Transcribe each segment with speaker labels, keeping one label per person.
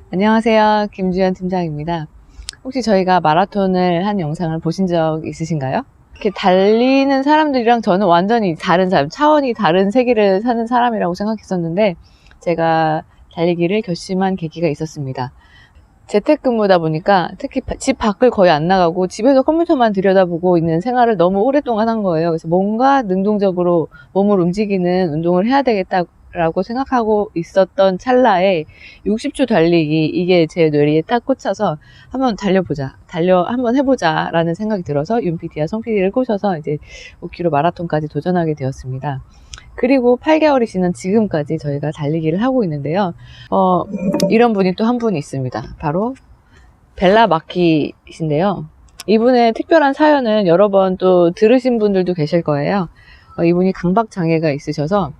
Speaker 1: 안녕하세요. 김주현 팀장입니다. 혹시 저희가 마라톤을 한 영상을 보신 적 있으신가요? 이렇게 달리는 사람들이랑 저는 완전히 다른 사람, 차원이 다른 세계를 사는 사람이라고 생각했었는데 제가 달리기를 결심한 계기가 있었습니다. 재택근무다 보니까 특히 집 밖을 거의 안 나가고 집에서 컴퓨터만 들여다보고 있는 생활을 너무 오랫동안 한 거예요. 그래서 뭔가 능동적으로 몸을 움직이는 운동을 해야 되겠다라고 생각하고 있었던 찰나에 60초 달리기, 이게 제 뇌리에 딱 꽂혀서 한번 달려보자, 한번 해보자 라는 생각이 들어서 윤 PD와 송 PD를 꼬셔서 이제 5km 마라톤까지 도전하게 되었습니다. 그리고 8개월이 지난 지금까지 저희가 달리기를 하고 있는데요. 이런 분이 또 한 분이 있습니다. 바로 벨라 마키신데요. 이분의 특별한 사연은 여러 번 또 들으신 분들도 계실 거예요. 이분이 강박장애가 있으셔서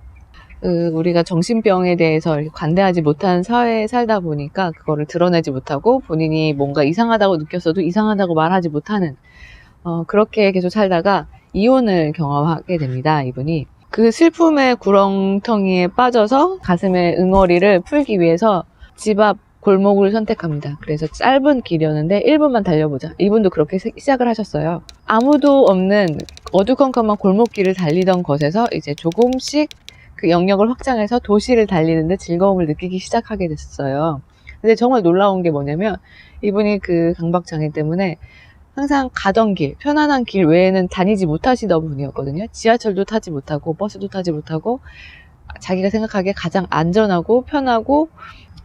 Speaker 1: 우리가 정신병에 대해서 관대하지 못한 사회에 살다 보니까 그거를 드러내지 못하고 본인이 뭔가 이상하다고 느꼈어도 이상하다고 말하지 못하는 그렇게 계속 살다가 이혼을 경험하게 됩니다. 이분이. 그 슬픔의 구렁텅이에 빠져서 가슴의 응어리를 풀기 위해서 집 앞 골목을 선택합니다. 그래서 짧은 길이었는데 1분만 달려보자. 이분도 그렇게 시작을 하셨어요. 아무도 없는 어두컴컴한 골목길을 달리던 것에서 이제 조금씩 그 영역을 확장해서 도시를 달리는데 즐거움을 느끼기 시작하게 됐어요. 근데 정말 놀라운 게 뭐냐면 이분이 그 강박장애 때문에 항상 가던 길, 편안한 길 외에는 다니지 못하시던 분이었거든요. 지하철도 타지 못하고 버스도 타지 못하고 자기가 생각하기에 가장 안전하고 편하고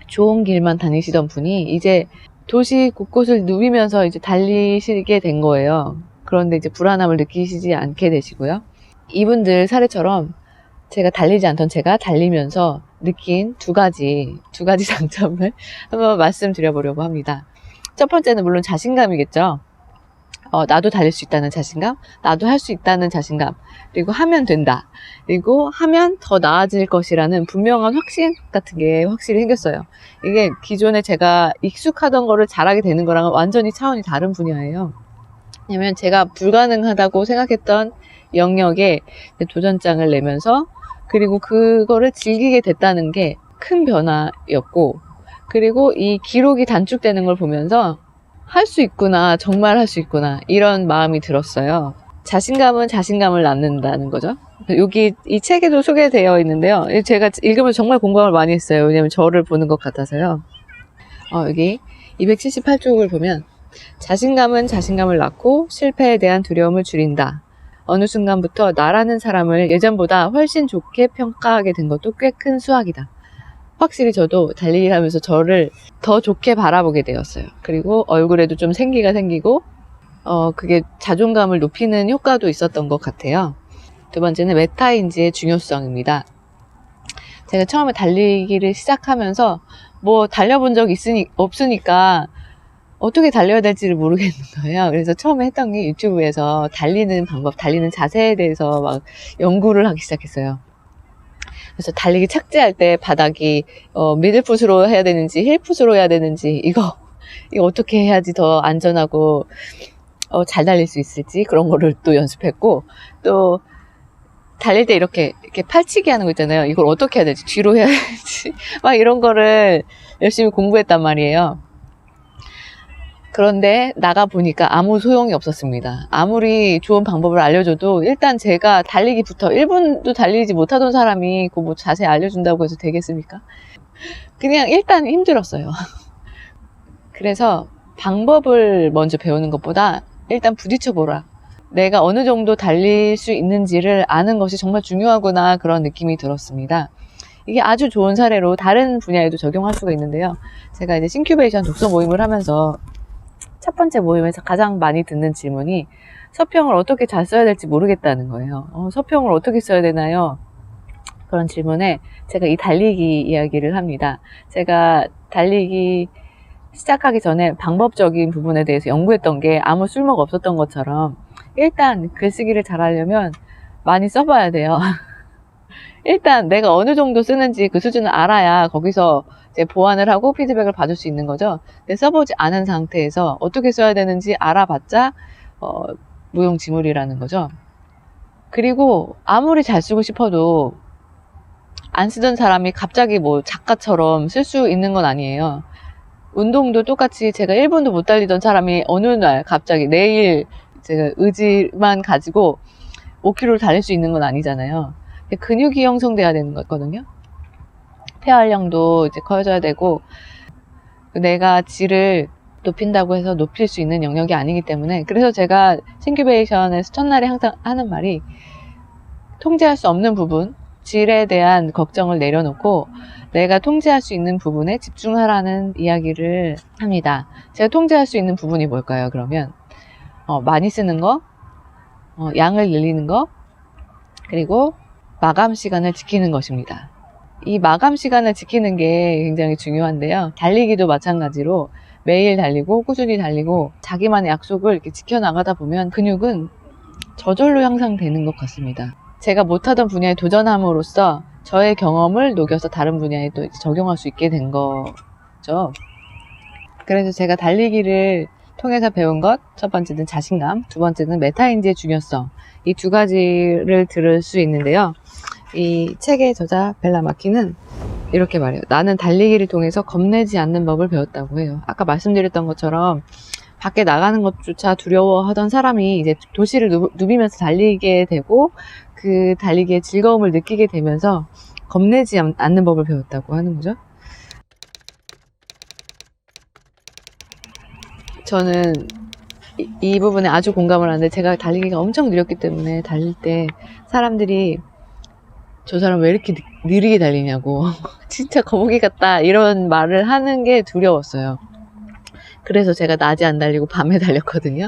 Speaker 1: 좋은 길만 다니시던 분이 이제 도시 곳곳을 누비면서 이제 달리시게 된 거예요. 그런데 이제 불안함을 느끼시지 않게 되시고요. 이분들 사례처럼 제가 달리지 않던 제가 달리면서 느낀 두 가지 장점을 한번 말씀드려보려고 합니다. 첫 번째는 물론 자신감이겠죠. 나도 달릴 수 있다는 자신감, 나도 할 수 있다는 자신감, 그리고 하면 된다, 그리고 하면 더 나아질 것이라는 분명한 확신 같은 게 확실히 생겼어요. 이게 기존에 제가 익숙하던 거를 잘하게 되는 거랑은 완전히 차원이 다른 분야예요. 왜냐면 제가 불가능하다고 생각했던 영역에 도전장을 내면서 그리고 그거를 즐기게 됐다는 게 큰 변화였고, 그리고 이 기록이 단축되는 걸 보면서 할 수 있구나, 정말 할 수 있구나, 이런 마음이 들었어요. 자신감은 자신감을 낳는다는 거죠. 여기 이 책에도 소개되어 있는데요. 제가 읽으면서 정말 공감을 많이 했어요. 왜냐면 저를 보는 것 같아서요. 여기 278쪽을 보면 자신감은 자신감을 낳고 실패에 대한 두려움을 줄인다. 어느 순간부터 나라는 사람을 예전보다 훨씬 좋게 평가하게 된 것도 꽤 큰 수확이다. 확실히 저도 달리기를 하면서 저를 더 좋게 바라보게 되었어요. 그리고 얼굴에도 좀 생기가 생기고 그게 자존감을 높이는 효과도 있었던 것 같아요. 두 번째는 메타인지의 중요성입니다. 제가 처음에 달리기를 시작하면서 뭐 달려본 적이 없으니까 어떻게 달려야 될지를 모르겠는 거예요. 그래서 처음에 했던 게 유튜브에서 달리는 방법, 달리는 자세에 대해서 막 연구를 하기 시작했어요. 그래서 달리기 착지할 때 바닥이 미들풋으로 해야 되는지 힐풋으로 해야 되는지 이거 어떻게 해야지 더 안전하고 잘 달릴 수 있을지 그런 거를 또 연습했고, 또 달릴 때 이렇게 팔치기 하는 거 있잖아요. 이걸 어떻게 해야 될지, 뒤로 해야 될지 막 이런 거를 열심히 공부했단 말이에요. 그런데 나가보니까 아무 소용이 없었습니다. 아무리 좋은 방법을 알려줘도 일단 제가 달리기부터 1분도 달리지 못하던 사람이 그 뭐 자세히 알려준다고 해서 되겠습니까? 그냥 일단 힘들었어요. 그래서 방법을 먼저 배우는 것보다 일단 부딪혀보라, 내가 어느 정도 달릴 수 있는지를 아는 것이 정말 중요하구나, 그런 느낌이 들었습니다. 이게 아주 좋은 사례로 다른 분야에도 적용할 수가 있는데요. 제가 이제 싱큐베이션 독서 모임을 하면서 첫 번째 모임에서 가장 많이 듣는 질문이 서평을 어떻게 잘 써야 될지 모르겠다는 거예요. 서평을 어떻게 써야 되나요? 그런 질문에 제가 이 달리기 이야기를 합니다. 제가 달리기 시작하기 전에 방법적인 부분에 대해서 연구했던 게 아무 쓸모가 없었던 것처럼 일단 글쓰기를 잘하려면 많이 써봐야 돼요. 일단 내가 어느 정도 쓰는지 그 수준을 알아야 거기서 이제 보완을 하고 피드백을 받을 수 있는 거죠. 근데 써보지 않은 상태에서 어떻게 써야 되는지 알아봤자 무용지물이라는 거죠. 그리고 아무리 잘 쓰고 싶어도 안 쓰던 사람이 갑자기 뭐 작가처럼 쓸 수 있는 건 아니에요. 운동도 똑같이 제가 1분도 못 달리던 사람이 어느 날 갑자기 내일 제가 의지만 가지고 5km를 달릴 수 있는 건 아니잖아요. 근육이 형성돼야 되는 거거든요. 폐활량도 이제 커져야 되고, 내가 질을 높인다고 해서 높일 수 있는 영역이 아니기 때문에, 그래서 제가 신큐베이션에서 첫날에 항상 하는 말이, 통제할 수 없는 부분, 질에 대한 걱정을 내려놓고 내가 통제할 수 있는 부분에 집중하라는 이야기를 합니다. 제가 통제할 수 있는 부분이 뭘까요? 그러면 많이 쓰는 거, 양을 늘리는 거, 그리고 마감 시간을 지키는 것입니다. 이 마감 시간을 지키는 게 굉장히 중요한데요. 달리기도 마찬가지로 매일 달리고 꾸준히 달리고 자기만의 약속을 이렇게 지켜나가다 보면 근육은 저절로 향상되는 것 같습니다. 제가 못하던 분야에 도전함으로써 저의 경험을 녹여서 다른 분야에 또 적용할 수 있게 된 거죠. 그래서 제가 달리기를 통해서 배운 것, 첫 번째는 자신감, 두 번째는 메타인지의 중요성, 이 두 가지를 들을 수 있는데요. 이 책의 저자 벨라 마키는 이렇게 말해요. 나는 달리기를 통해서 겁내지 않는 법을 배웠다고 해요. 아까 말씀드렸던 것처럼 밖에 나가는 것조차 두려워하던 사람이 이제 도시를 누비면서 달리게 되고 그 달리기의 즐거움을 느끼게 되면서 겁내지 않는 법을 배웠다고 하는 거죠. 저는 이 부분에 아주 공감을 하는데, 제가 달리기가 엄청 느렸기 때문에 달릴 때 사람들이 저 사람 왜 이렇게 느리게 달리냐고 진짜 거북이 같다 이런 말을 하는 게 두려웠어요. 그래서 제가 낮에 안 달리고 밤에 달렸거든요.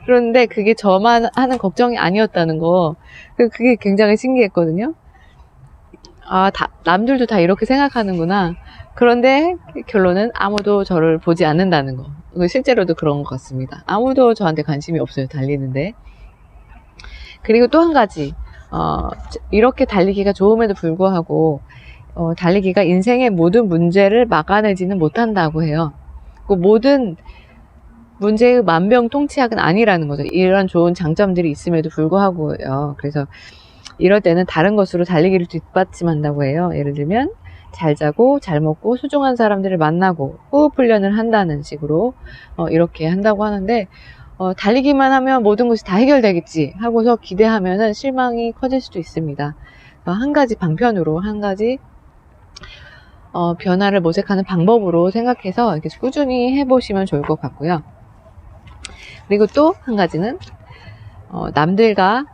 Speaker 1: 그런데 그게 저만 하는 걱정이 아니었다는 거, 그게 굉장히 신기했거든요. 아, 남들도 다 이렇게 생각하는구나. 그런데 결론은 아무도 저를 보지 않는다는 거. 실제로도 그런 것 같습니다. 아무도 저한테 관심이 없어요, 달리는데. 그리고 또 한 가지, 이렇게 달리기가 좋음에도 불구하고 달리기가 인생의 모든 문제를 막아내지는 못한다고 해요. 그 모든 문제의 만병통치약은 아니라는 거죠. 이런 좋은 장점들이 있음에도 불구하고요. 그래서 이럴 때는 다른 것으로 달리기를 뒷받침한다고 해요. 예를 들면 잘 자고 잘 먹고 소중한 사람들을 만나고 호흡 훈련을 한다는 식으로 이렇게 한다고 하는데, 달리기만 하면 모든 것이 다 해결되겠지 하고서 기대하면은 실망이 커질 수도 있습니다. 한 가지 방편으로, 한 가지 변화를 모색하는 방법으로 생각해서 이렇게 꾸준히 해보시면 좋을 것 같고요. 그리고 또 한 가지는 남들과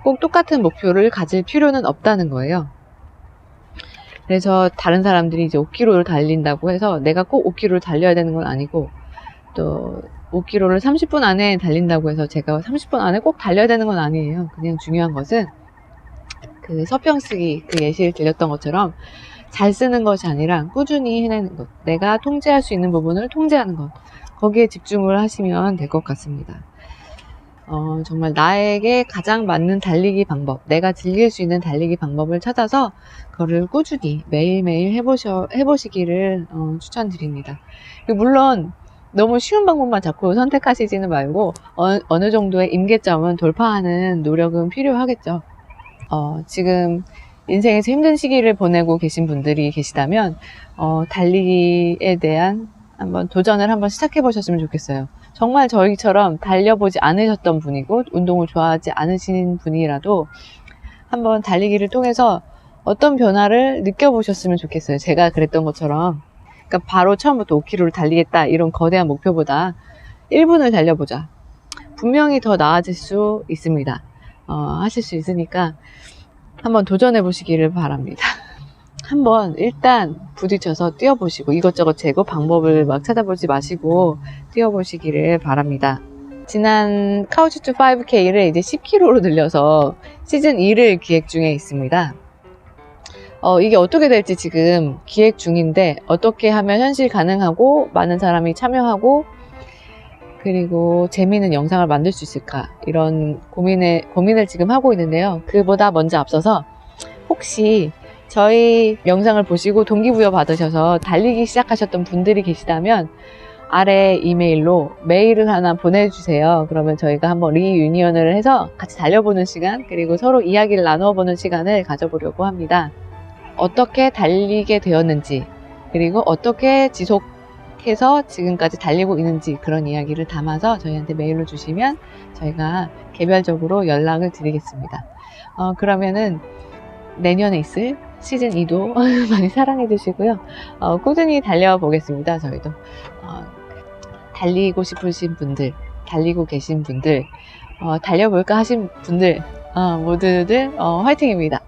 Speaker 1: 꼭 똑같은 목표를 가질 필요는 없다는 거예요. 그래서 다른 사람들이 이제 5km를 달린다고 해서 내가 꼭 5km를 달려야 되는 건 아니고, 또 5km를 30분 안에 달린다고 해서 제가 30분 안에 꼭 달려야 되는 건 아니에요. 그냥 중요한 것은 그 서평쓰기 그 예시를 들렸던 것처럼 잘 쓰는 것이 아니라 꾸준히 해내는 것, 내가 통제할 수 있는 부분을 통제하는 것, 거기에 집중을 하시면 될 것 같습니다. 정말 나에게 가장 맞는 달리기 방법, 내가 즐길 수 있는 달리기 방법을 찾아서 그거를 꾸준히 매일매일 해보시기를 추천드립니다. 물론 너무 쉬운 방법만 자꾸 선택하시지는 말고 어느 정도의 임계점은 돌파하는 노력은 필요하겠죠. 지금 인생에서 힘든 시기를 보내고 계신 분들이 계시다면 달리기에 대한 한번 도전을 한번 시작해 보셨으면 좋겠어요. 정말 저희처럼 달려보지 않으셨던 분이고 운동을 좋아하지 않으신 분이라도 한번 달리기를 통해서 어떤 변화를 느껴보셨으면 좋겠어요. 제가 그랬던 것처럼. 그러니까 바로 처음부터 5km를 달리겠다 이런 거대한 목표보다 1분을 달려보자. 분명히 더 나아질 수 있습니다. 하실 수 있으니까 한번 도전해 보시기를 바랍니다. 한번 일단 부딪혀서 뛰어보시고 이것저것 재고 방법을 막 찾아보지 마시고 뛰어보시기를 바랍니다. 지난 카우치 투 5K를 이제 10km로 늘려서 시즌 2를 기획 중에 있습니다. 이게 어떻게 될지 지금 기획 중인데, 어떻게 하면 현실 가능하고 많은 사람이 참여하고 그리고 재미있는 영상을 만들 수 있을까, 이런 고민을 지금 하고 있는데요. 그보다 먼저 앞서서 혹시 저희 영상을 보시고 동기부여 받으셔서 달리기 시작하셨던 분들이 계시다면 아래 이메일로 메일을 하나 보내주세요. 그러면 저희가 한번 리유니언을 해서 같이 달려보는 시간, 그리고 서로 이야기를 나눠보는 시간을 가져보려고 합니다. 어떻게 달리게 되었는지, 그리고 어떻게 지속 해서 지금까지 달리고 있는지 그런 이야기를 담아서 저희한테 메일로 주시면 저희가 개별적으로 연락을 드리겠습니다. 그러면은 내년에 있을 시즌2도 많이 사랑해 주시고요. 꾸준히 달려보겠습니다. 저희도. 달리고 싶으신 분들, 달리고 계신 분들, 달려볼까 하신 분들, 모두들 화이팅입니다.